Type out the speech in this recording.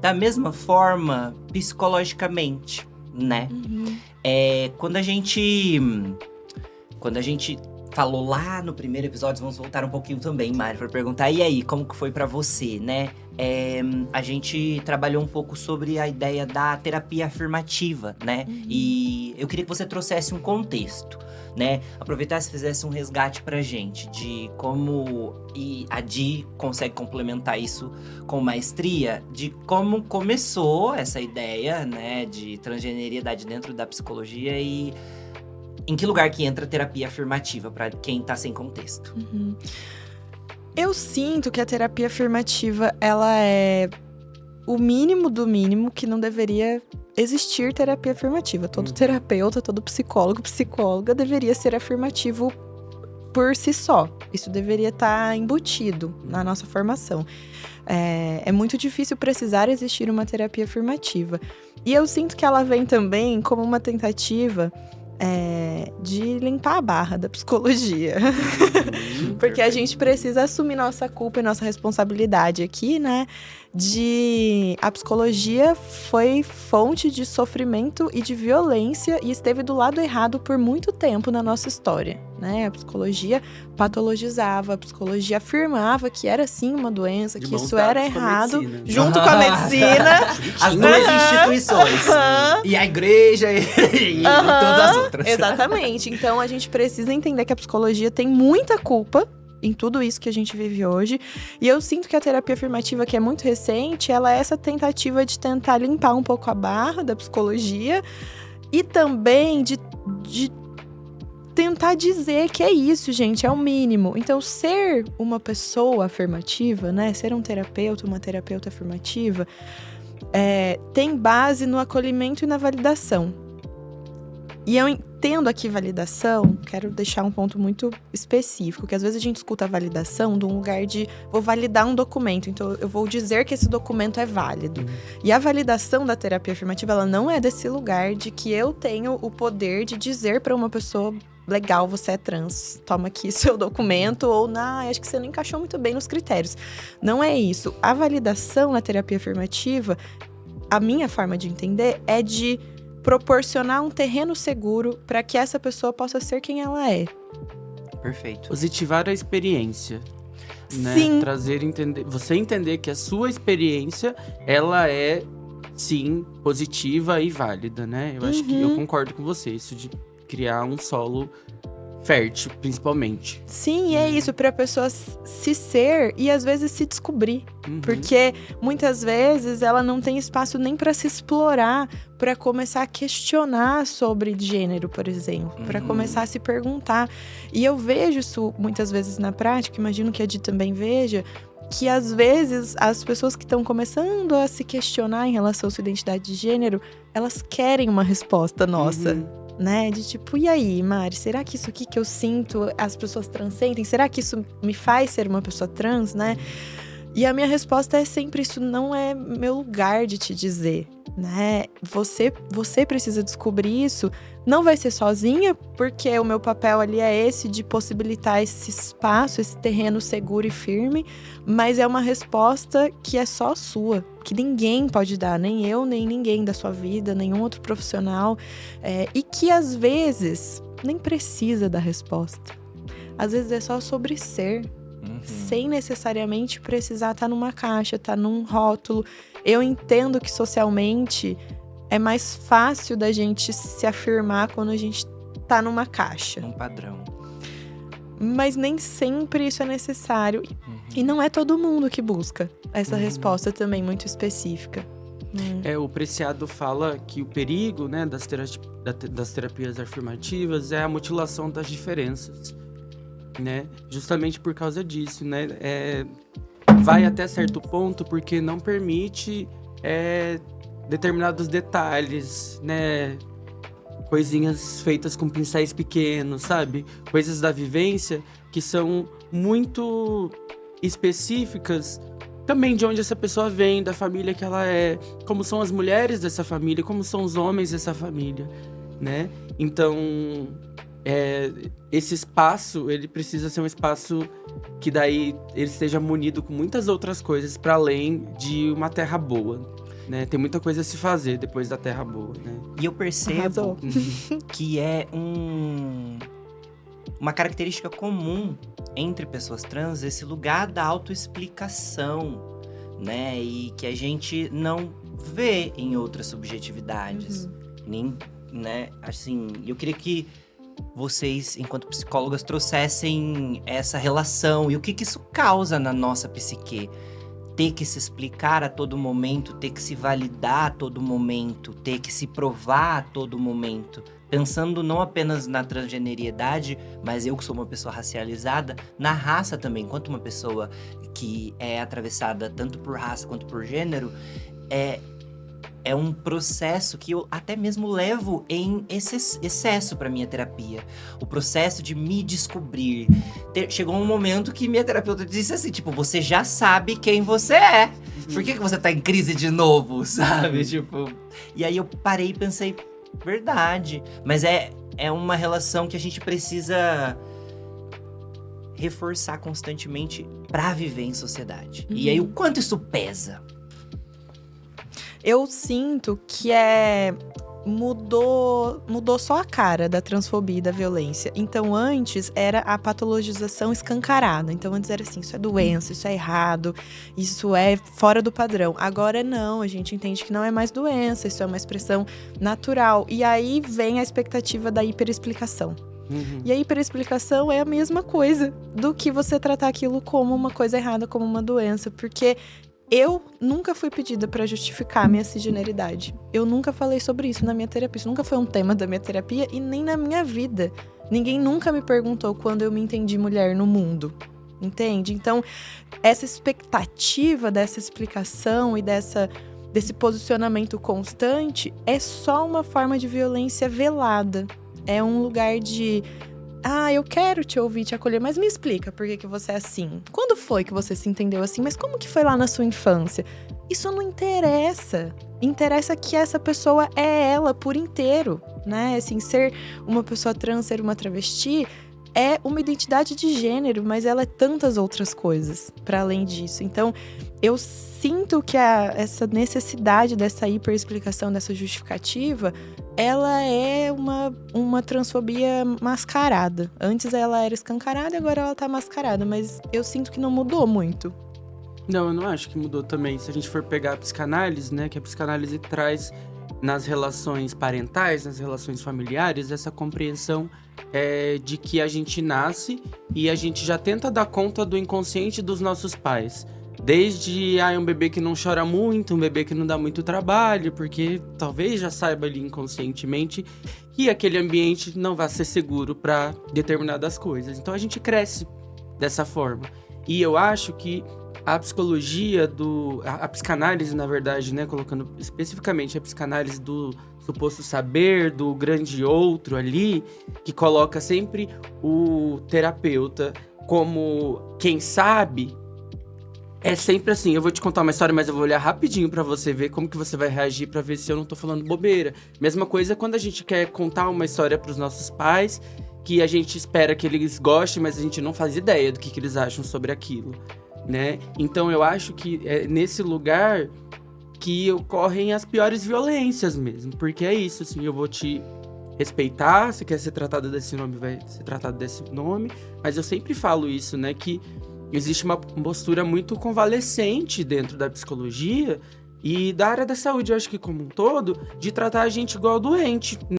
da mesma forma, psicologicamente, né? Quando a gente falou lá no primeiro episódio, vamos voltar um pouquinho também, Mari, pra perguntar, e aí, como que foi pra você, né? A gente trabalhou um pouco sobre a ideia da terapia afirmativa, né? E eu queria que você trouxesse um contexto, né? Aproveitasse e fizesse um resgate pra gente de como, e a Di consegue complementar isso com maestria, de como começou essa ideia, né, de transgeneridade dentro da psicologia e em que lugar que entra a terapia afirmativa pra quem tá sem contexto. Eu sinto que a terapia afirmativa, ela é o mínimo do mínimo que não deveria existir terapia afirmativa. Todo terapeuta, todo psicólogo, psicóloga deveria ser afirmativo por si só. Isso deveria estar embutido na nossa formação. É muito difícil precisar existir uma terapia afirmativa. E eu sinto que ela vem também como uma tentativa de limpar a barra da psicologia. Porque a gente precisa assumir nossa culpa e nossa responsabilidade aqui, né? A psicologia foi fonte de sofrimento e de violência e esteve do lado errado por muito tempo na nossa história, né? A psicologia patologizava, a psicologia afirmava que era sim uma doença, que isso era errado, junto com a medicina. As duas instituições. E a igreja e todas as outras. Exatamente. Então a gente precisa entender que a psicologia tem muita culpa em tudo isso que a gente vive hoje. E eu sinto que a terapia afirmativa, que é muito recente, ela é essa tentativa de tentar limpar um pouco a barra da psicologia e também de tentar dizer que é isso, gente, é o mínimo. Então, ser uma pessoa afirmativa, né? Ser um terapeuta, uma terapeuta afirmativa, tem base no acolhimento e na validação. E eu entendo aqui validação, quero deixar um ponto muito específico, que às vezes a gente escuta a validação de um lugar de vou validar um documento, então eu vou dizer que esse documento é válido. E a validação da terapia afirmativa, ela não é desse lugar de que eu tenho o poder de dizer para uma pessoa: legal, você é trans, toma aqui seu documento, ou acho que você não encaixou muito bem nos critérios. Não é isso. A validação na terapia afirmativa, a minha forma de entender, é de proporcionar um terreno seguro para que essa pessoa possa ser quem ela é. Perfeito. Positivar a experiência, né? Sim. Você entender que a sua experiência, ela é, sim, positiva e válida, né? Eu acho que eu concordo com você, isso de criar um solo fértil, principalmente. Sim, é isso, para a pessoa se ser e às vezes se descobrir. Porque muitas vezes ela não tem espaço nem para se explorar, para começar a questionar sobre gênero, por exemplo, para começar a se perguntar. E eu vejo isso muitas vezes na prática, imagino que a Di também veja, que às vezes as pessoas que estão começando a se questionar em relação à sua identidade de gênero, elas querem uma resposta nossa. Né? De tipo, e aí, Mari, será que isso aqui que eu sinto as pessoas trans sentem? Será que isso me faz ser uma pessoa trans, né? E a minha resposta é sempre: isso não é meu lugar de te dizer, né? Você precisa descobrir isso. Não vai ser sozinha, porque o meu papel ali é esse, de possibilitar esse espaço, esse terreno seguro e firme. Mas é uma resposta que é só sua, que ninguém pode dar, nem eu, nem ninguém da sua vida, nenhum outro profissional. E que às vezes nem precisa da resposta. Às vezes é só sobre ser. Sem necessariamente precisar estar numa caixa, estar num rótulo. Eu entendo que socialmente é mais fácil da gente se afirmar quando a gente tá numa caixa. Um padrão. Mas nem sempre isso é necessário. E não é todo mundo que busca essa resposta também muito específica. O Preciado fala que o perigo, né, das terapias afirmativas é a mutilação das diferenças, né? Justamente por causa disso, né? Vai até certo ponto porque não permite determinados detalhes, né? Coisinhas feitas com pincéis pequenos, sabe? Coisas da vivência que são muito específicas também de onde essa pessoa vem, da família que ela é, como são as mulheres dessa família, como são os homens dessa família, né? Então, esse espaço, ele precisa ser um espaço que daí ele esteja munido com muitas outras coisas para além de uma terra boa, né? Tem muita coisa a se fazer depois da terra boa, né? E eu percebo Arrasou. que é uma característica comum entre pessoas trans, esse lugar da autoexplicação, né? E que a gente não vê em outras subjetividades. Nem, né? Assim, eu queria que vocês, enquanto psicólogas, trouxessem essa relação e o que isso causa na nossa psique. Ter que se explicar a todo momento, ter que se validar a todo momento, ter que se provar a todo momento. Pensando não apenas na transgeneridade, mas eu que sou uma pessoa racializada, na raça também. Enquanto uma pessoa que é atravessada tanto por raça quanto por gênero, é um processo que eu até mesmo levo em excesso para minha terapia. O processo de me descobrir. Chegou um momento que minha terapeuta disse assim, tipo, você já sabe quem você é. Por que você tá em crise de novo, sabe? Tipo, e aí eu parei e pensei, verdade. Mas é uma relação que a gente precisa reforçar constantemente pra viver em sociedade. E aí, o quanto isso pesa? Eu sinto que mudou só a cara da transfobia e da violência. Então, antes era a patologização escancarada. Então, antes era assim, isso é doença, isso é errado, isso é fora do padrão. Agora não, a gente entende que não é mais doença, isso é uma expressão natural. E aí vem a expectativa da hiperexplicação. E a hiperexplicação é a mesma coisa do que você tratar aquilo como uma coisa errada, como uma doença. Porque eu nunca fui pedida pra justificar a minha cisgeneridade. Eu nunca falei sobre isso na minha terapia. Isso nunca foi um tema da minha terapia e nem na minha vida. Ninguém nunca me perguntou quando eu me entendi mulher no mundo. Entende? Então, essa expectativa dessa explicação e desse posicionamento constante é só uma forma de violência velada. É um lugar de... eu quero te ouvir, te acolher, mas me explica por que você é assim. Quando foi que você se entendeu assim? Mas como que foi lá na sua infância? Isso não interessa. Interessa que essa pessoa é ela por inteiro, né? Assim, ser uma pessoa trans, ser uma travesti, é uma identidade de gênero, mas ela é tantas outras coisas para além disso. Então, eu sinto que essa necessidade dessa hiperexplicação, dessa justificativa, ela é uma transfobia mascarada. Antes ela era escancarada, agora ela tá mascarada. Mas eu sinto que não mudou muito. Não, eu não acho que mudou também. Se a gente for pegar a psicanálise, né? Que a psicanálise traz nas relações parentais, nas relações familiares, essa compreensão de que a gente nasce e a gente já tenta dar conta do inconsciente dos nossos pais. Desde um bebê que não chora muito, um bebê que não dá muito trabalho, porque talvez já saiba ali inconscientemente que aquele ambiente não vai ser seguro para determinadas coisas. Então a gente cresce dessa forma. E eu acho que a psicologia a psicanálise, na verdade, né, colocando especificamente a psicanálise do suposto saber, do grande outro ali, que coloca sempre o terapeuta como quem sabe. É sempre assim, eu vou te contar uma história, mas eu vou olhar rapidinho pra você ver como que você vai reagir, pra ver se eu não tô falando bobeira. Mesma coisa quando a gente quer contar uma história pros nossos pais, que a gente espera que eles gostem, mas a gente não faz ideia do que eles acham sobre aquilo, né? Então eu acho que é nesse lugar que ocorrem as piores violências mesmo, porque é isso, assim, eu vou te respeitar, se quer ser tratado desse nome, vai ser tratado desse nome, mas eu sempre falo isso, né, que existe uma postura muito convalescente dentro da psicologia e da área da saúde, eu acho que como um todo, de tratar a gente igual doente,